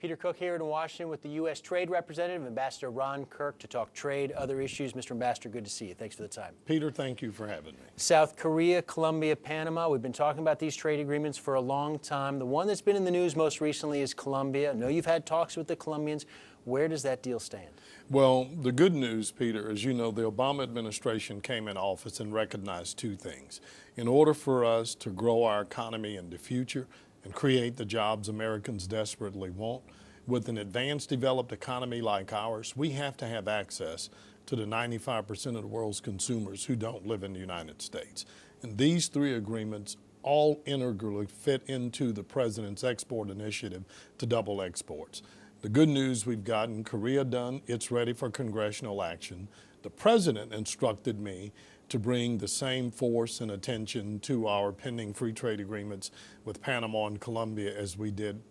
Peter Cook here in Washington with the U.S. Trade Representative, Ambassador Ron Kirk, to talk trade, other issues. Mr. Ambassador, good to see you. Thanks for the time. Peter, thank you for having me. South Korea, Colombia, Panama. We've been talking about these trade agreements for a long time. The one that's been in the news most recently is Colombia. I know you've had talks with the Colombians. Where does that deal stand? Well, the good news, Peter, as you know, the Obama administration came in office and recognized two things. In order for us to grow our economy in the future and create the jobs Americans desperately want, with an advanced, developed economy like ours, we have to have access to the 95% of the world's consumers who don't live in the United States. And these three agreements all integrally fit into the President's export initiative to double exports. The good news, we've gotten Korea done. It's ready for congressional action. The President instructed me to bring the same force and attention to our pending free trade agreements with Panama and Colombia as we did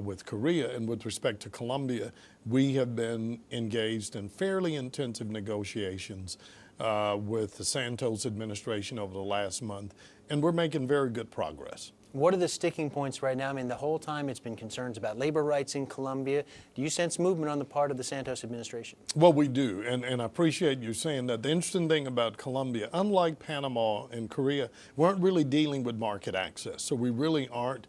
with Korea. And with respect to Colombia, we have been engaged in fairly intensive negotiations with the Santos administration over the last month, and we're making very good progress. What are the sticking points right now? I mean, the whole time it's been concerns about labor rights in Colombia. Do you sense movement on the part of the Santos administration? Well, we do, and I appreciate you saying that. The interesting thing about Colombia, unlike Panama and Korea, we aren't really dealing with market access, so we really aren't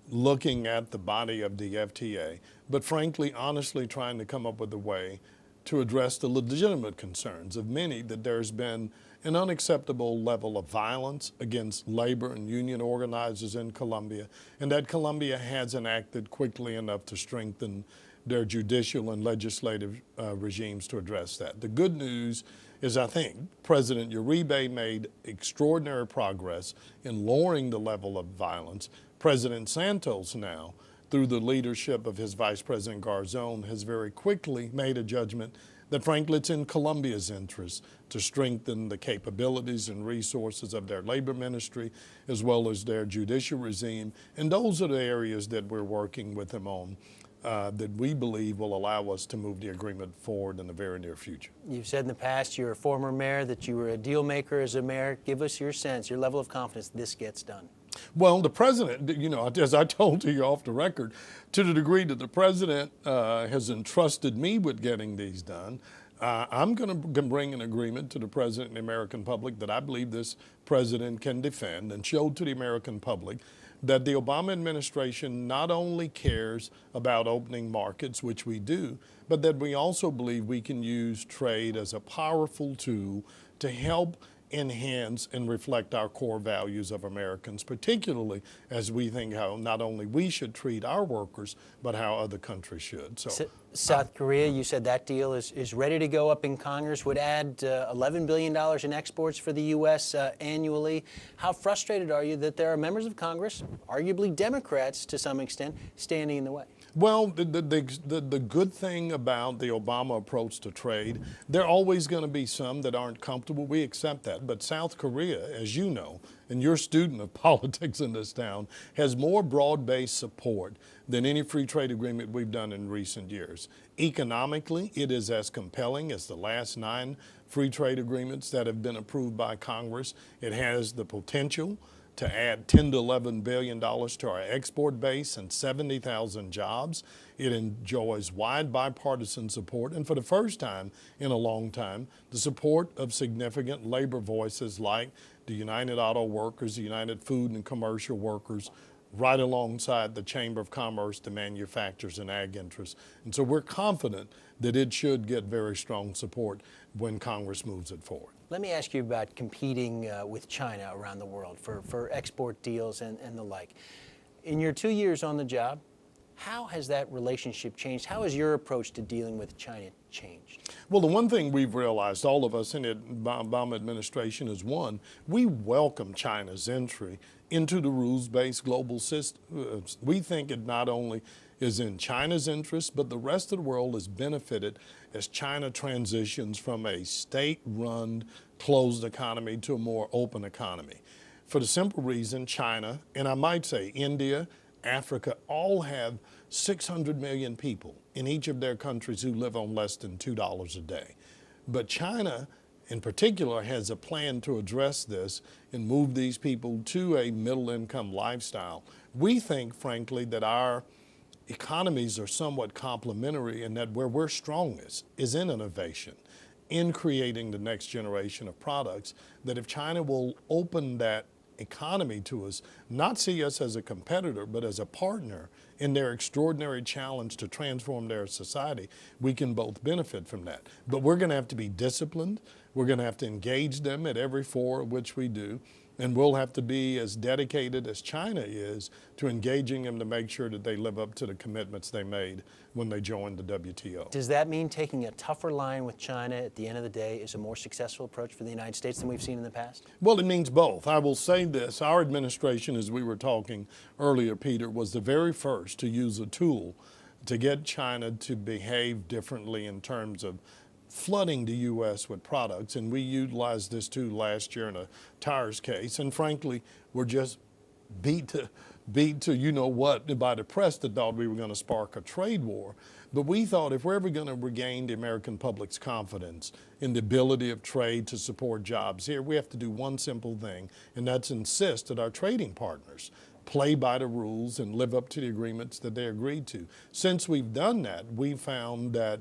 looking at the body of the FTA, but frankly, honestly trying to come up with a way to address the legitimate concerns of many that there's been an unacceptable level of violence against labor and union organizers in Colombia, and that Colombia hasn't acted quickly enough to strengthen their judicial and legislative regimes to address that. The good news is I think President Uribe made extraordinary progress in lowering the level of violence. President Santos now, through the leadership of his Vice President Garzón, has very quickly made a judgment that frankly it's in Colombia's interest to strengthen the capabilities and resources of their labor ministry as well as their judicial regime. And those are the areas that we're working with them on that we believe will allow us to move the agreement forward in the very near future. You've said in the past you're a former mayor, that you were a deal maker as a mayor. Give us your sense, your level of confidence this gets done. Well, the president, you know, as I told you off the record, to the degree that the president has entrusted me with getting these done, I'm going to bring an agreement to the president and the American public that I believe this president can defend and show to the American public that the Obama administration not only cares about opening markets, which we do, but that we also believe we can use trade as a powerful tool to help enhance and reflect our core values of Americans, particularly as we think how not only we should treat our workers, but how other countries should. So, South Korea, you said that deal is ready to go up in Congress, would add $11 billion in exports for the U.S. Annually. How frustrated are you that there are members of Congress, arguably Democrats to some extent, standing in the way? Well, the good thing about the Obama approach to trade, there are always going to be some that aren't comfortable. We accept that. But South Korea, as you know, and you're a student of politics in this town, has more broad-based support than any free trade agreement we've done in recent years. Economically, it is as compelling as the last 9 free trade agreements that have been approved by Congress. It has the potential to add $10 to $11 billion to our export base and 70,000 jobs. It enjoys wide bipartisan support, and for the first time in a long time, the support of significant labor voices like the United Auto Workers, the United Food and Commercial Workers, right alongside the Chamber of Commerce, the manufacturers and ag interests. And so we're confident that it should get very strong support when Congress moves it forward. Let me ask you about competing with China around the world for export deals and the like. In your 2 years on the job, how has that relationship changed? How has your approach to dealing with China changed? Well, the one thing we've realized, all of us in the Obama administration, is one, we welcome China's entry into the rules-based global system. We think it not only is in China's interest, but the rest of the world is benefited as China transitions from a state-run, closed economy to a more open economy. For the simple reason, China, and I might say India, Africa, all have 600 million people in each of their countries who live on less than $2 a day. But China, in particular, has a plan to address this and move these people to a middle-income lifestyle. We think, frankly, that our economies are somewhat complementary in that where we're strongest is in innovation, in creating the next generation of products, that if China will open that economy to us, not see us as a competitor, but as a partner in their extraordinary challenge to transform their society, we can both benefit from that. But we're going to have to be disciplined. We're going to have to engage them at every fora which we do. And we'll have to be as dedicated as China is to engaging them to make sure that they live up to the commitments they made when they joined the WTO. Does that mean taking a tougher line with China at the end of the day is a more successful approach for the United States than we've seen in the past? Well, it means both. I will say this. Our administration, as we were talking earlier, Peter, was the very first to use a tool to get China to behave differently in terms of flooding the U.S. with products, and we utilized this tool last year in a tires case, and frankly, we're just beat to you know what by the press that thought we were going to spark a trade war. But we thought if we're ever going to regain the American public's confidence in the ability of trade to support jobs here, we have to do one simple thing, and that's insist that our trading partners play by the rules and live up to the agreements that they agreed to. Since we've done that, we found that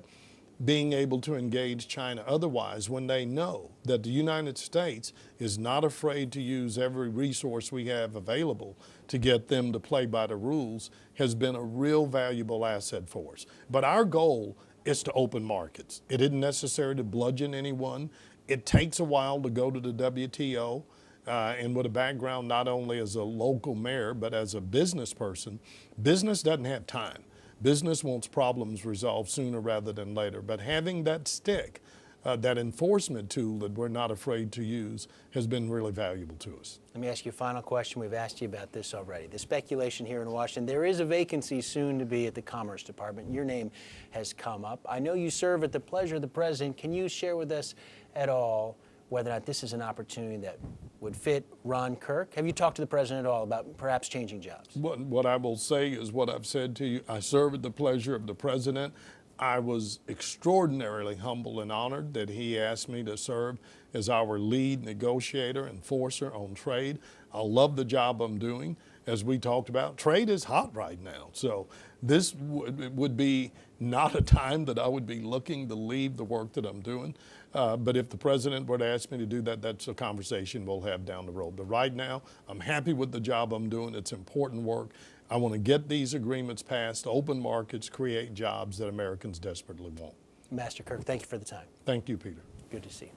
being able to engage China otherwise when they know that the United States is not afraid to use every resource we have available to get them to play by the rules has been a real valuable asset for us. But our goal is to open markets. It isn't necessary to bludgeon anyone. It takes a while to go to the WTO. And with a background not only as a local mayor, but as a business person, business doesn't have time. Business wants problems resolved sooner rather than later. But having that stick, that enforcement tool that we're not afraid to use, has been really valuable to us. Let me ask you a final question. We've asked you about this already. The speculation here in Washington, there is a vacancy soon to be at the Commerce Department. Your name has come up. I know you serve at the pleasure of the President. Can you share with us at all whether or not this is an opportunity that would fit Ron Kirk? Have you talked to the President at all about perhaps changing jobs? What I will say is what I've said to you. I serve at the pleasure of the President. I was extraordinarily humble and honored that he asked me to serve as our lead negotiator, enforcer on trade. I love the job I'm doing. As we talked about, trade is hot right now. So this would be not a time that I would be looking to leave the work that I'm doing. But if the President were to ask me to do that, that's a conversation we'll have down the road. But right now, I'm happy with the job I'm doing. It's important work. I want to get these agreements passed, open markets, create jobs that Americans desperately want. Master Kirk, thank you for the time. Thank you, Peter. Good to see you.